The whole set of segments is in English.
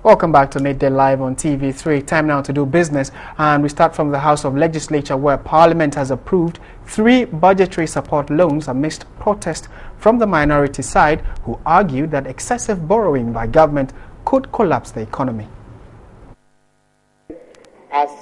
Welcome back to Midday Live on TV3. Time now to do business, and we start from the House of Legislature, where Parliament has approved 3 budgetary support loans amidst protest from the minority side, who argued that excessive borrowing by government could collapse the economy.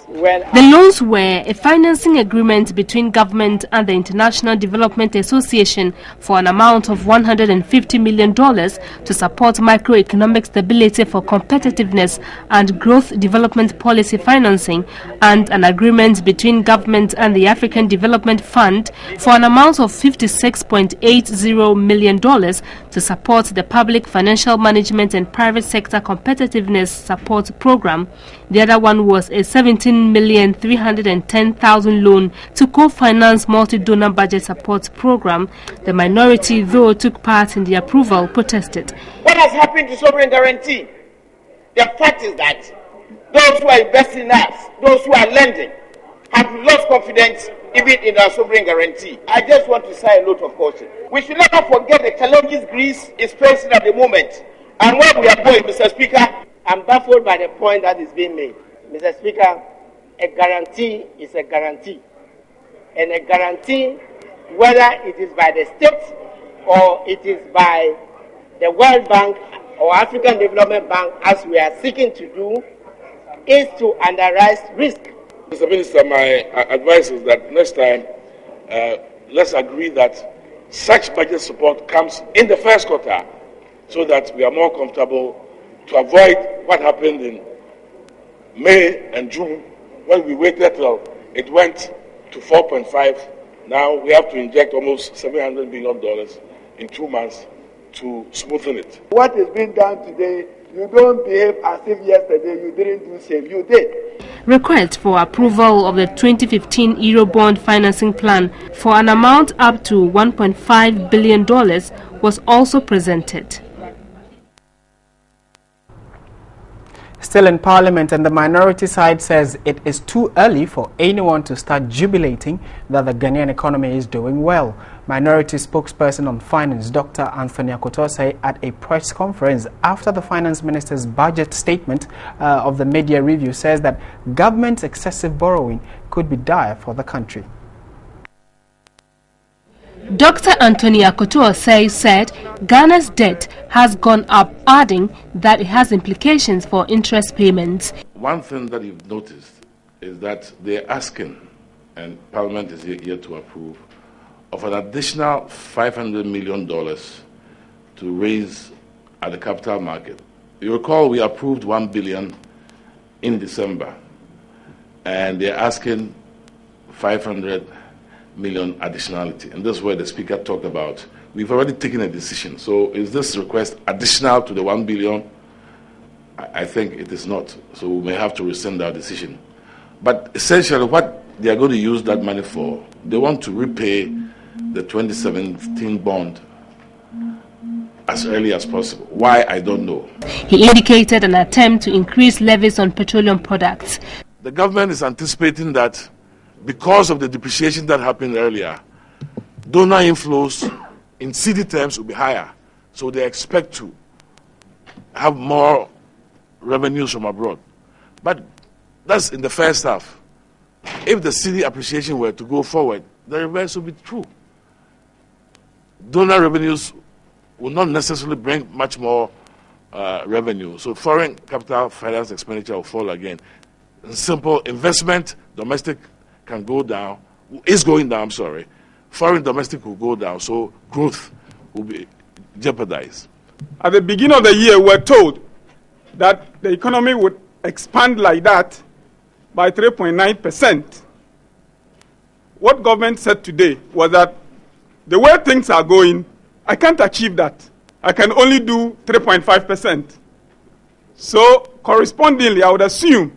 The loans were a financing agreement between government and the International Development Association for an amount of $150 million to support microeconomic stability for competitiveness and growth development policy financing, and an agreement between government and the African Development Fund for an amount of $56.80 million to support the public financial management and private sector competitiveness support program. The other one was a $17,310,000 loan to co-finance multi-donor budget support program. The minority, though took part in the approval, protested. What has happened to sovereign guarantee? The fact is that those who are investing in us, those who are lending, have lost confidence even in our sovereign guarantee. I just want to say a note of caution. We should never forget the challenges Greece is facing at the moment and where we are going, Mr. Speaker. I'm baffled by the point that is being made. Mr. Speaker, a guarantee is a guarantee. And a guarantee, whether it is by the state or it is by the World Bank or African Development Bank, as we are seeking to do, is to underwrite risk. Mr. Minister, my advice is that next time, let's agree that such budget support comes in the first quarter so that we are more comfortable to avoid what happened in May and June when we waited till it went to 4.5. Now we have to inject almost $700 million in 2 months to smoothen it. What is being done today, you don't behave as if yesterday you didn't do same. You did. Request for approval of the 2015 Eurobond financing plan for an amount up to $1.5 billion was also presented. Still in Parliament, and the minority side says it is too early for anyone to start jubilating that the Ghanaian economy is doing well. Minority spokesperson on finance, Dr. Anthony Akoto, said at a press conference after the finance minister's budget statement of the media review, says that government's excessive borrowing could be dire for the country. Dr. Anthony Akoto said Ghana's debt has gone up, adding that it has implications for interest payments. One thing that you've noticed is that they're asking, and Parliament is here to approve, of an additional $500 million to raise at the capital market. You recall we approved $1 billion in December, and they're asking $500 million additionality, and this is where the Speaker talked about. We've already taken a decision. So is this request additional to the $1 billion? I think it is not. So we may have to rescind our decision. But essentially what they are going to use that money for, they want to repay the 2017 bond as early as possible. Why, I don't know. He indicated an attempt to increase levies on petroleum products. The government is anticipating that because of the depreciation that happened earlier, donor inflows in cedi terms will be higher. So they expect to have more revenues from abroad. But that's in the first half. If the cedi appreciation were to go forward, the reverse will be true. Donor revenues will not necessarily bring much more revenue. So foreign capital finance expenditure will fall again. Simple investment, domestic can go down, is going down, I'm sorry. Foreign domestic will go down, so growth will be jeopardized. At the beginning of the year, we were told that the economy would expand like that by 3.9%. What government said today was that the way things are going, I can't achieve that. I can only do 3.5%. So correspondingly, I would assume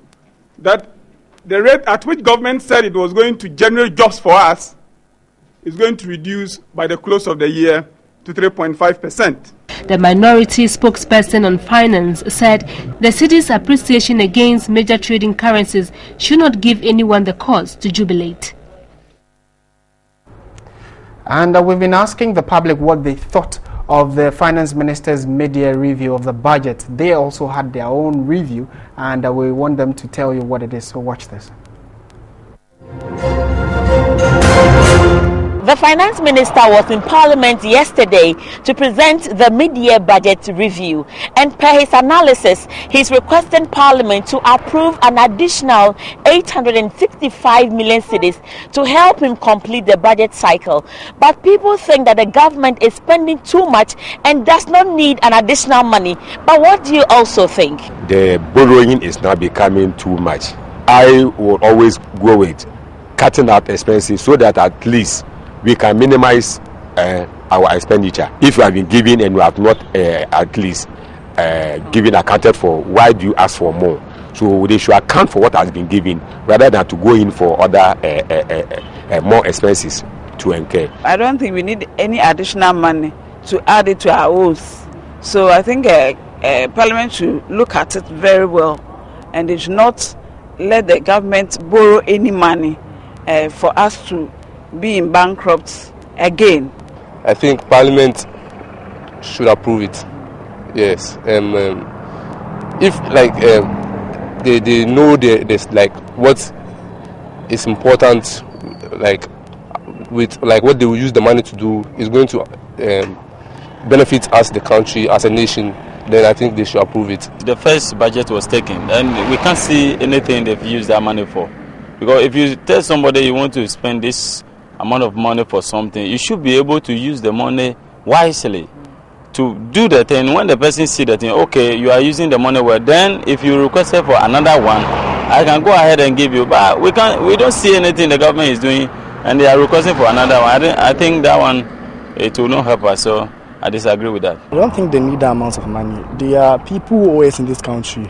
that the rate at which government said it was going to generate jobs for us is going to reduce by the close of the year to 3.5%. The minority spokesperson on finance said the cedi's appreciation against major trading currencies should not give anyone the cause to jubilate. And we've been asking the public what they thought of the finance minister's mid-year review of the budget. They also had their own review, and we want them to tell you what it is. So watch this. The finance minister was in Parliament yesterday to present the mid-year budget review, and per his analysis, he's requesting Parliament to approve an additional 865 million cedis to help him complete the budget cycle. But people think that the government is spending too much and does not need an additional money. But what do you also think? The borrowing is now becoming too much. I will always go with cutting out expenses so that at least we can minimize our expenditure. If you have been given and you have not at least given accounted for, why do you ask for more? So they should account for what has been given rather than to go in for other more expenses to incur. I don't think we need any additional money to add it to our oaths. So I think Parliament should look at it very well, and they should not let the government borrow any money for us to be in bankrupt again. I think Parliament should approve it. Yes, if like they know there's like what is important, like with like what they will use the money to do is going to benefit us, the country, as a nation, then I think they should approve it. The first budget was taken, and we can't see anything they've used that money for. Because if you tell somebody you want to spend this amount of money for something, you should be able to use the money wisely to do the thing. When the person see the thing, okay, you are using the money well, then if you request for another one, I can go ahead and give you. But we don't see anything the government is doing, and they are requesting for another one. I think that one, it will not help us. So I disagree with that. I don't think they need that amount of money. There are people who always in this country,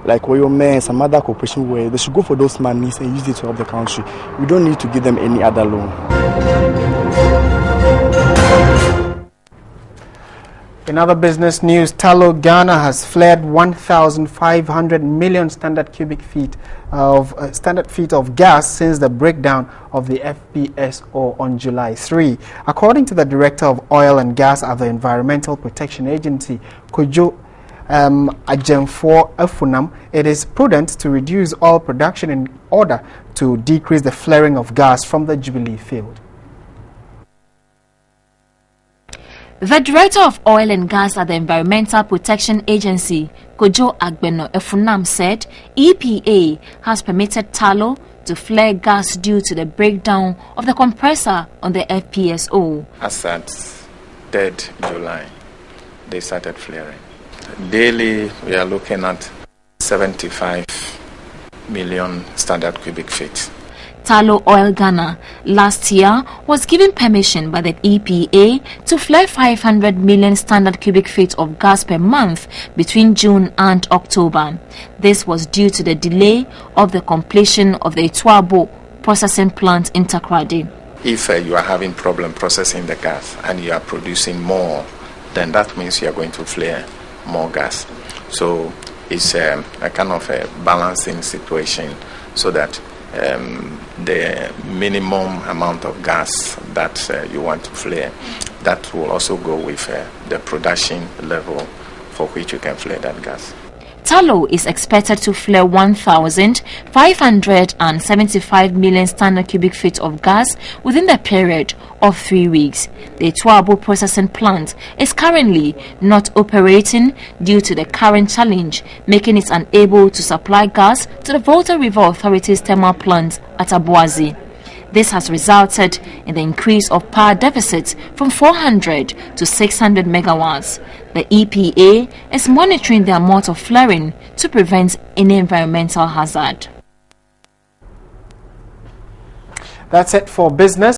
like Oyo Men, some other corporation, where they should go for those monies and use it to help the country. We don't need to give them any other loan. In other business news, Tullow, Ghana has flared 1,500 million standard feet of gas since the breakdown of the FPSO on July 3. According to the Director of Oil and Gas at the Environmental Protection Agency, Kojo Ajemfor Efunam, it is prudent to reduce oil production in order to decrease the flaring of gas from the Jubilee field. The Director of Oil and Gas at the Environmental Protection Agency, Kojo Agbeno Efunam, said EPA has permitted Tullow to flare gas due to the breakdown of the compressor on the FPSO. As at 3rd July, they started flaring. Daily, we are looking at 75 million standard cubic feet. Tullow Oil Ghana last year was given permission by the EPA to flare 500 million standard cubic feet of gas per month between June and October. This was due to the delay of the completion of the Ituabo processing plant in Takoradi. If you are having problem processing the gas and you are producing more, then that means you are going to flare more gas. So it's a kind of a balancing situation, so that the minimum amount of gas that you want to flare, that will also go with the production level for which you can flare that gas. Tullow is expected to flare 1,575 million standard cubic feet of gas within the period of 3 weeks. The Ituabo processing plant is currently not operating due to the current challenge, making it unable to supply gas to the Volta River Authority's thermal plant at Abuazi. This has resulted in the increase of power deficits from 400 to 600 megawatts. The EPA is monitoring the amount of flaring to prevent any environmental hazard. That's it for business.